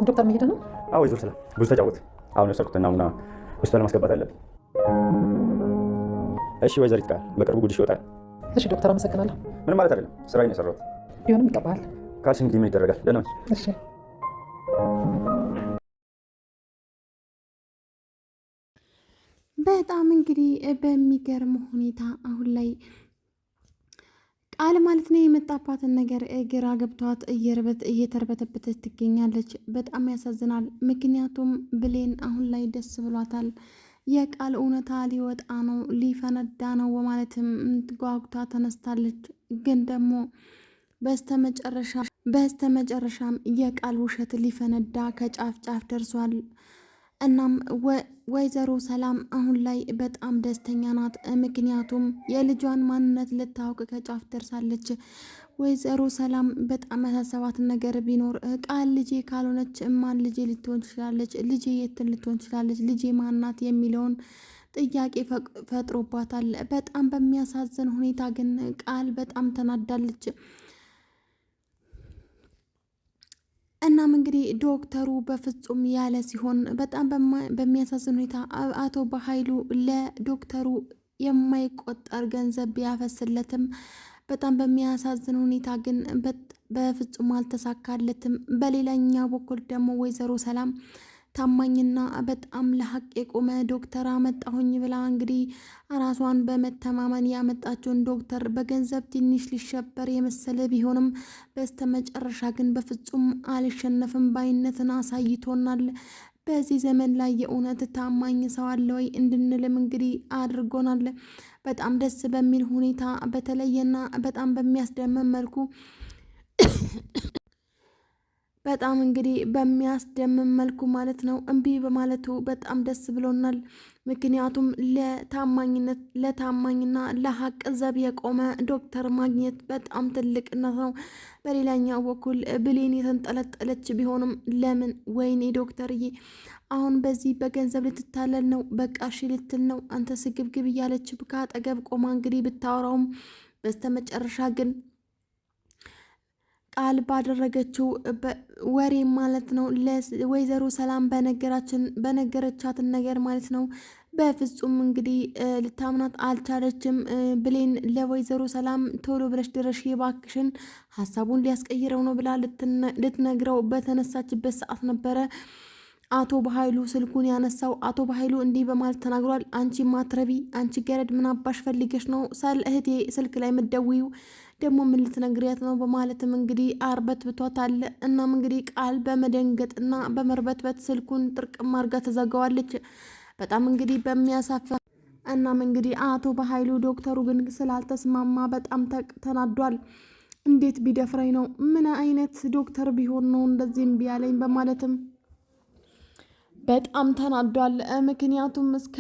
ዶክተር መሄድ ነው? አዎ ይዞር ሰላም ብዙ ተጫወት። አሁን የወሰድኩት ናሙና ሆስፒታል ማስገባት አለብን። እሺ ወይዘሪት ቃል በቅርቡ ጉድሽ ይወጣል። እሺ ዶክተር አመሰግናለሁ። ምንም ማለት አይደለም፣ ስራዬን ነው የሰራሁት። ቢሆንም ይገባሃል ካልሽ እንግዲህ ምን ይደረጋል። ደህና ነኝ። እሺ በጣም እንግዲህ በሚገርም ሁኔታ አሁን ላይ ቃል ማለት ነው የመጣባትን ነገር ግራ ገብቷት እየተርበተበተች ትገኛለች። በጣም ያሳዝናል። ምክንያቱም ብሌን አሁን ላይ ደስ ብሏታል። የቃል እውነታ ሊወጣ ነው ሊፈነዳ ነው በማለትም ጓጉታ ተነስታለች። ግን ደግሞ በስተመጨረሻም የቃል ውሸት ሊፈነዳ ከጫፍ ጫፍ ደርሷል። እናም ወይዘሮ ሰላም አሁን ላይ በጣም ደስተኛ ናት። ምክንያቱም የልጇን ማንነት ልታውቅ ከጫፍ ደርሳለች። ወይዘሮ ሰላም በጣም ያሳሰባትን ነገር ቢኖር ቃል ልጄ ካልሆነች ማን ልጄ ልትሆን ትችላለች? ልጄ የትን ልትሆን ትችላለች? ልጄ ማናት? የሚለውን ጥያቄ ፈጥሮባታል። በጣም በሚያሳዝን ሁኔታ ግን ቃል በጣም ተናዳለች። እናም እንግዲህ ዶክተሩ በፍጹም ያለ ሲሆን በጣም በሚያሳዝን ሁኔታ አቶ በኃይሉ ለዶክተሩ የማይቆጠር ገንዘብ ቢያፈስለትም በጣም በሚያሳዝን ሁኔታ ግን በፍጹም አልተሳካለትም። በሌላኛው በኩል ደግሞ ወይዘሮ ሰላም ታማኝና በጣም ለሀቅ የቆመ ዶክተር አመጣሁኝ ብላ እንግዲህ ራሷን በመተማመን ያመጣችውን ዶክተር በገንዘብ ትንሽ ሊሸበር የመሰለ ቢሆንም በስተመጨረሻ ግን በፍጹም አልሸነፍም ባይነትን አሳይቶናል። በዚህ ዘመን ላይ የእውነት ታማኝ ሰው አለ ወይ እንድንልም እንግዲህ አድርጎናል። በጣም ደስ በሚል ሁኔታ በተለየና በጣም በሚያስደምም መልኩ በጣም እንግዲህ በሚያስደምም መልኩ ማለት ነው እምቢ በማለቱ በጣም ደስ ብሎናል። ምክንያቱም ለታማኝና ለሀቅ ዘብ የቆመ ዶክተር ማግኘት በጣም ትልቅነት ነው። በሌላኛው በኩል ብሌን የተንጠለጠለች ቢሆንም ለምን ወይኔ ዶክተርዬ አሁን በዚህ በገንዘብ ልትታለል ነው? በቃ እሺ ልትል ነው? አንተ ስግብግብ እያለች ከአጠገብ ቆማ እንግዲህ ብታወራውም በስተመጨረሻ ግን ቃል ባደረገችው ወሬ ማለት ነው ለወይዘሮ ሰላም በነገረቻትን ነገር ማለት ነው በፍጹም እንግዲህ ልታምናት አልቻለችም። ብሌን ለወይዘሮ ሰላም ቶሎ ብለሽ ድረሽ የባክሽን ሀሳቡን ሊያስቀይረው ነው ብላ ልትነግረው በተነሳችበት ሰዓት ነበረ አቶ በኃይሉ ስልኩን ያነሳው። አቶ በኃይሉ እንዲህ በማለት ተናግሯል። አንቺ ማትረቢ፣ አንቺ ገረድ ምን አባሽ ፈልገሽ ነው እህቴ ስልክ ላይ የምትደውይው? ደግሞ ምን ልትነግሪያት ነው? በማለትም እንግዲህ አርበትብቷታል። እናም እንግዲህ ቃል በመደንገጥና በመርበትበት ስልኩን ጥርቅም አድርጋ ተዘጋዋለች። በጣም እንግዲህ በሚያሳፍር እናም እንግዲህ አቶ በኃይሉ ዶክተሩ ግን ስላልተስማማ በጣም ተናዷል። እንዴት ቢደፍረኝ ነው? ምን አይነት ዶክተር ቢሆን ነው እንደዚህ እምቢ ያለኝ? በማለትም በጣም ተናዷል። ምክንያቱም እስከ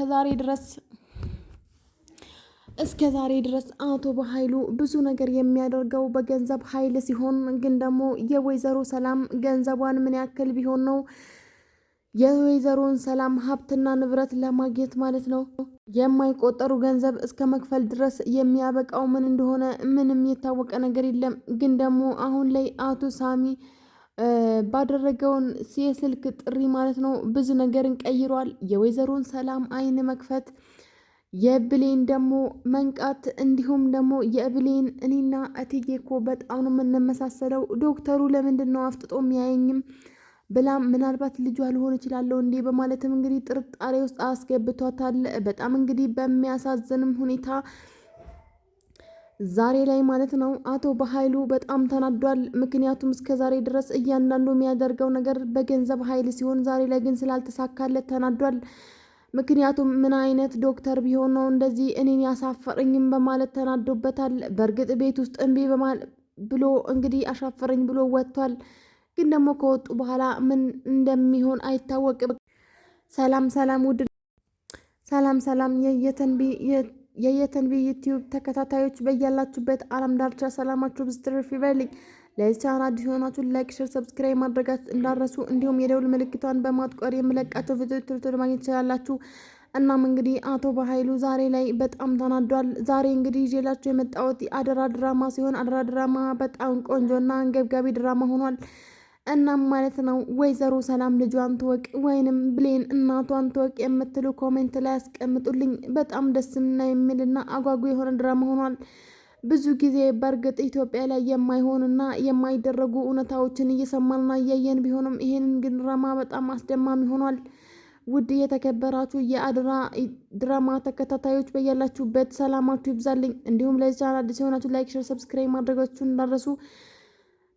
ዛሬ ድረስ አቶ በኃይሉ ብዙ ነገር የሚያደርገው በገንዘብ ኃይል ሲሆን ግን ደግሞ የወይዘሮ ሰላም ገንዘቧን ምን ያክል ቢሆን ነው የወይዘሮን ሰላም ሀብትና ንብረት ለማግኘት ማለት ነው የማይቆጠሩ ገንዘብ እስከ መክፈል ድረስ የሚያበቃው ምን እንደሆነ ምንም የታወቀ ነገር የለም። ግን ደግሞ አሁን ላይ አቶ ሳሚ ባደረገውን የስልክ ጥሪ ማለት ነው ብዙ ነገርን ቀይሯል። የወይዘሮን ሰላም አይን መክፈት፣ የብሌን ደግሞ መንቃት፣ እንዲሁም ደግሞ የብሌን እኔና እትዬ እኮ በጣም ነው የምንመሳሰለው፣ ዶክተሩ ለምንድን ነው አፍጥጦ የሚያየኝም ብላም ምናልባት ልጇ ልሆን እችላለሁ እንዴ በማለትም እንግዲህ ጥርጣሬ ውስጥ አስገብቷታል። በጣም እንግዲህ በሚያሳዝንም ሁኔታ ዛሬ ላይ ማለት ነው አቶ በኃይሉ በጣም ተናዷል። ምክንያቱም እስከ ዛሬ ድረስ እያንዳንዱ የሚያደርገው ነገር በገንዘብ ኃይል ሲሆን ዛሬ ላይ ግን ስላልተሳካለት ተናዷል። ምክንያቱም ምን አይነት ዶክተር ቢሆን ነው እንደዚህ እኔን ያሳፈረኝም በማለት ተናዶበታል። በእርግጥ ቤት ውስጥ እምቢ ብሎ እንግዲህ አሻፈረኝ ብሎ ወጥቷል። ግን ደግሞ ከወጡ በኋላ ምን እንደሚሆን አይታወቅም። ሰላም የየተንቢ ዩቲዩብ ተከታታዮች በያላችሁበት ዓለም ዳርቻ ሰላማችሁ ብዝትርፍ ይበልኝ። ለዚህ ቻናል አዲስ የሆናችሁ ላይክ፣ ሼር፣ ሰብስክራይብ ማድረጋችሁ እንዳረሱ እንዲሁም የደውል ምልክቷን በማጥቆር የምለቃቸው ቪዲዮዎች ቶሎ ማግኘት ትችላላችሁ። እናም እንግዲህ አቶ በኃይሉ ዛሬ ላይ በጣም ተናዷል። ዛሬ እንግዲህ ይዤላችሁ የመጣሁት አደራ ድራማ ሲሆን አደራ ድራማ በጣም ቆንጆና አንገብጋቢ ድራማ ሆኗል። እናም ማለት ነው ወይዘሮ ሰላም ልጇን ትወቅ ወይንም ብሌን እናቷን ትወቅ የምትሉ ኮሜንት ላይ ያስቀምጡልኝ። በጣም ደስና የሚልና አጓጉ የሆነ ድራማ ሆኗል። ብዙ ጊዜ በእርግጥ ኢትዮጵያ ላይ የማይሆንና የማይደረጉ እውነታዎችን እየሰማንና እያየን ቢሆንም ይሄንን ግን ድራማ በጣም አስደማሚ ሆኗል። ውድ የተከበራችሁ የአደራ ድራማ ተከታታዮች በያላችሁበት ሰላማችሁ ይብዛልኝ። እንዲሁም ለዚህ ቻናል አዲስ የሆናችሁ ላይክ፣ ሼር፣ ሰብስክራይብ ማድረጋችሁን እንዳትረሱ።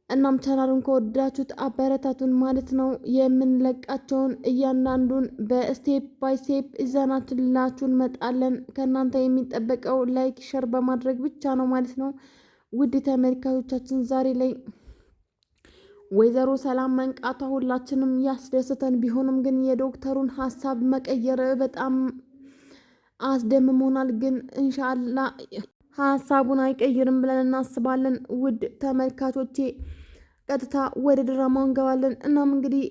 እናም ቻናሉን ከወደዳችሁት አበረታቱን ማለት ነው። የምንለቃቸውን እያንዳንዱን በስቴፕ ባይ ስቴፕ ይዘናችሁላችሁ እንመጣለን። ከእናንተ የሚጠበቀው ላይክ፣ ሼር በማድረግ ብቻ ነው ማለት ነው። ውድ ተመልካቾቻችን ዛሬ ላይ ወይዘሮ ሰላም መንቃቷ ሁላችንም ያስደስተን ቢሆንም ግን የዶክተሩን ሀሳብ መቀየር በጣም አስደምሞናል። ግን እንሻላ ሀሳቡን አይቀይርም ብለን እናስባለን። ውድ ተመልካቾቼ ቀጥታ ወደ ድራማው እንገባለን። እናም እንግዲህ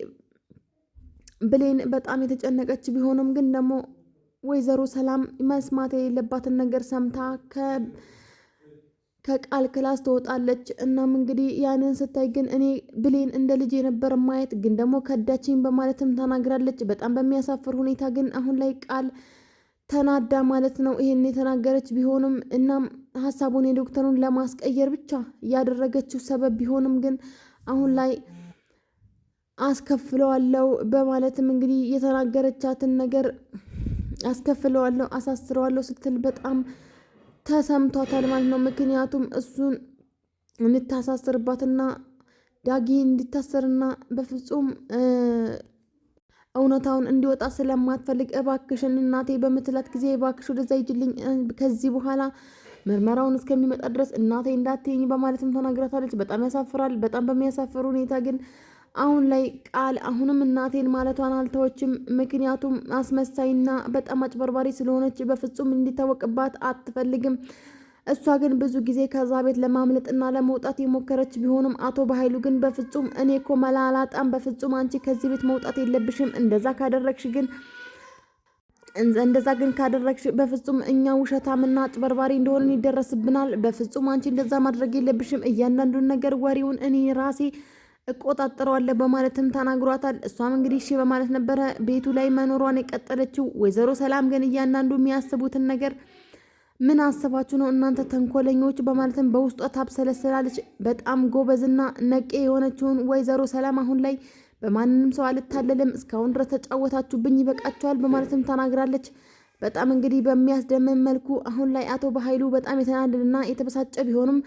ብሌን በጣም የተጨነቀች ቢሆንም ግን ደግሞ ወይዘሮ ሰላም መስማት የሌለባትን ነገር ሰምታ ከቃል ክላስ ትወጣለች። እናም እንግዲህ ያንን ስታይ ግን እኔ ብሌን እንደ ልጅ የነበር ማየት ግን ደግሞ ከዳችኝ በማለትም ተናግራለች። በጣም በሚያሳፍር ሁኔታ ግን አሁን ላይ ቃል ተናዳ ማለት ነው ይሄን የተናገረች ቢሆንም እናም ሀሳቡን የዶክተሩን ለማስቀየር ብቻ ያደረገችው ሰበብ ቢሆንም ግን አሁን ላይ አስከፍለዋለሁ በማለትም እንግዲህ የተናገረቻትን ነገር አስከፍለዋለሁ፣ አሳስረዋለሁ ስትል በጣም ተሰምቷታል ማለት ነው። ምክንያቱም እሱን እንድታሳስርባትና ዳጊ እንዲታሰርና በፍጹም እውነታውን እንዲወጣ ስለማትፈልግ እባክሽን እናቴ በምትላት ጊዜ እባክሽ ወደዛ ይጅልኝ፣ ከዚህ በኋላ ምርመራውን እስከሚመጣ ድረስ እናቴ እንዳትይኝ በማለትም ተናግራታለች። በጣም ያሳፍራል። በጣም በሚያሳፍር ሁኔታ ግን አሁን ላይ ቃል አሁንም እናቴን ማለቷን አልተወችም። ምክንያቱም አስመሳይና በጣም አጭበርባሪ ስለሆነች በፍጹም እንዲታወቅባት አትፈልግም። እሷ ግን ብዙ ጊዜ ከዛ ቤት ለማምለጥና ለመውጣት የሞከረች ቢሆንም አቶ በኃይሉ ግን በፍጹም እኔ እኮ መላላጣም፣ በፍጹም አንቺ ከዚህ ቤት መውጣት የለብሽም፣ እንደዛ ግን ካደረግሽ በፍጹም እኛ ውሸታምና አጭበርባሪ እንደሆንን ይደረስብናል። በፍጹም አንቺ እንደዛ ማድረግ የለብሽም፣ እያንዳንዱን ነገር ወሬውን እኔ ራሴ እቆጣጠረዋለሁ በማለትም ተናግሯታል። እሷም እንግዲህ እሺ በማለት ነበረ ቤቱ ላይ መኖሯን የቀጠለችው። ወይዘሮ ሰላም ግን እያንዳንዱ የሚያስቡትን ነገር ምን አስባችሁ ነው እናንተ ተንኮለኞች በማለትም በውስጧ ታብሰለስላለች። በጣም ጎበዝና ነቄ የሆነችውን ወይዘሮ ሰላም አሁን ላይ በማንንም ሰው አልታለልም፣ እስካሁን ድረስ ተጫወታችሁብኝ፣ ይበቃችኋል በማለትም ተናግራለች። በጣም እንግዲህ በሚያስደምም መልኩ አሁን ላይ አቶ በኃይሉ በጣም የተናደደና የተበሳጨ ቢሆንም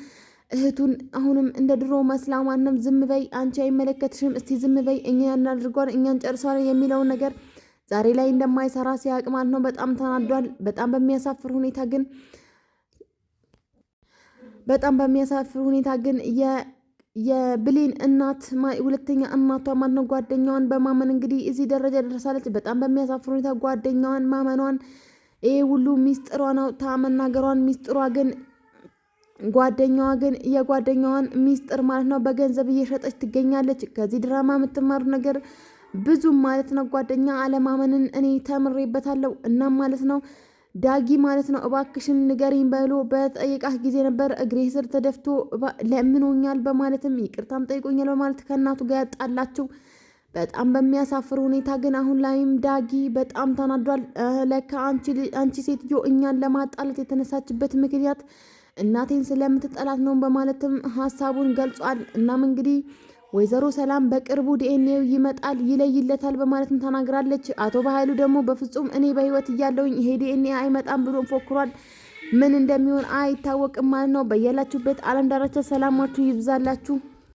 እህቱን አሁንም እንደ ድሮ መስላ ማንም ዝም በይ አንቺ አይመለከትሽም፣ እስቲ ዝም በይ እኛ ያናድርጓል እኛን ጨርሷል የሚለውን ነገር ዛሬ ላይ እንደማይሰራ ሲያቅ ማለት ነው በጣም ተናዷል። በጣም በሚያሳፍር ሁኔታ ግን የብሌን እናት ሁለተኛ እናቷ ማለት ነው ጓደኛዋን በማመን እንግዲህ እዚህ ደረጃ ደርሳለች። በጣም በሚያሳፍር ሁኔታ ጓደኛዋን ማመኗን ይሄ ሁሉ ሚስጥሯን አውጥታ መናገሯን ሚስጥሯ ግን ጓደኛዋ ግን የጓደኛዋን ሚስጥር ማለት ነው በገንዘብ እየሸጠች ትገኛለች። ከዚህ ድራማ የምትማሩት ነገር ብዙ ማለት ነው ጓደኛ አለማመንን እኔ ተምሬበታለሁ። እናም ማለት ነው ዳጊ ማለት ነው እባክሽን ንገሪኝ ብሎ በጠየቃት ጊዜ ነበር እግሬ ስር ተደፍቶ ለምኖኛል በማለትም ይቅርታም ጠይቆኛል በማለት ከእናቱ ጋር ያጣላቸው። በጣም በሚያሳፍር ሁኔታ ግን አሁን ላይም ዳጊ በጣም ተናዷል። ለካ አንቺ ሴትዮ እኛን ለማጣላት የተነሳችበት ምክንያት እናቴን ስለምትጠላት ነው በማለትም ሀሳቡን ገልጿል። እናም እንግዲህ ወይዘሮ ሰላም በቅርቡ ዲኤንኤው ይመጣል ይለይለታል በማለትም ተናግራለች። አቶ በኃይሉ ደግሞ በፍጹም እኔ በህይወት እያለሁኝ ይሄ ዲኤንኤ አይመጣም ብሎ ፎክሯል። ምን እንደሚሆን አይታወቅም ማለት ነው። በያላችሁበት ዓለም ዳርቻ ሰላማችሁ ይብዛላችሁ።